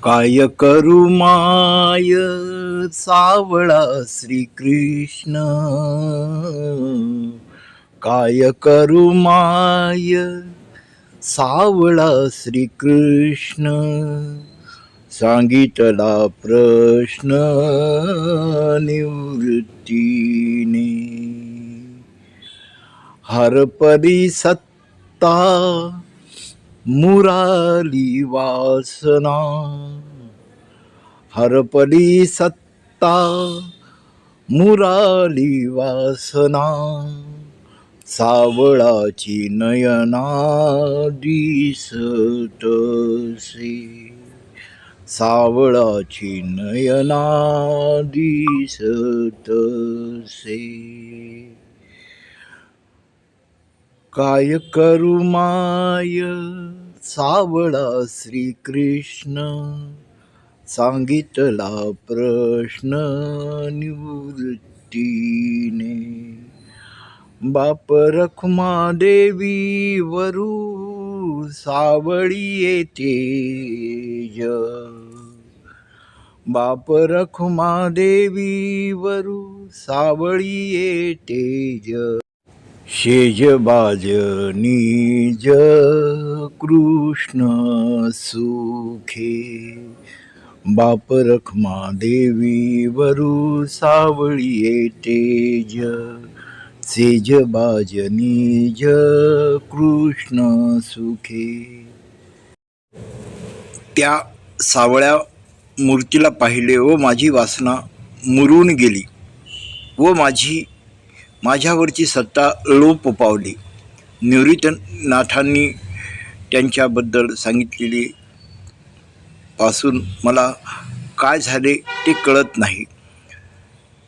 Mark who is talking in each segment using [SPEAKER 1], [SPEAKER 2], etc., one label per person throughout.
[SPEAKER 1] काय करू माय सावळा श्रीकृष्ण, काय करू माय सावळा श्रीकृष्ण, सांगितला प्रश्न निवृत्तीने, हरपरी सत्ता मुराली वासना, हरपली सत्ता मुराली वासना, सावळाची नयना दिसतसे, सावळाची नयना दिसतसे. काय करू माय सावळा श्रीकृष्ण, सांगितला प्रश्न निवृत्तीने, बाप रखुमा देवी वरू सावळी येते बाप रखुमा देवी वरू सावळी येते शेज बाज निज कृष्ण सुखे, बाप रखमा देवी वरू सावळी येतेज, सेज बाज निज कृष्ण सुखे. त्या सावळ्या मूर्तीला पाहिले व माझी वासना मुरून गेली व माझ्यावरची सत्ता लोप पावली. निवृत्तीनाथांनी त्यांच्याबद्दल सांगितलेली पासून मला काय झाले ते कळत नाही.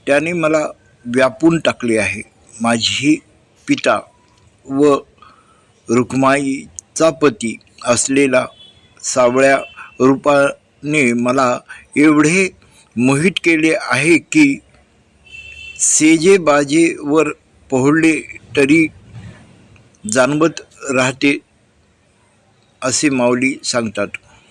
[SPEAKER 1] त्याने मला व्यापून टाकले आहे. माझी पिता व रुक्माईचा पती असलेला सावळ्या रूपाने मला एवढे मोहित केले आहे की सेजे बाजेवर पोहळले तरी जाणवत राहते असे माऊली सांगतात.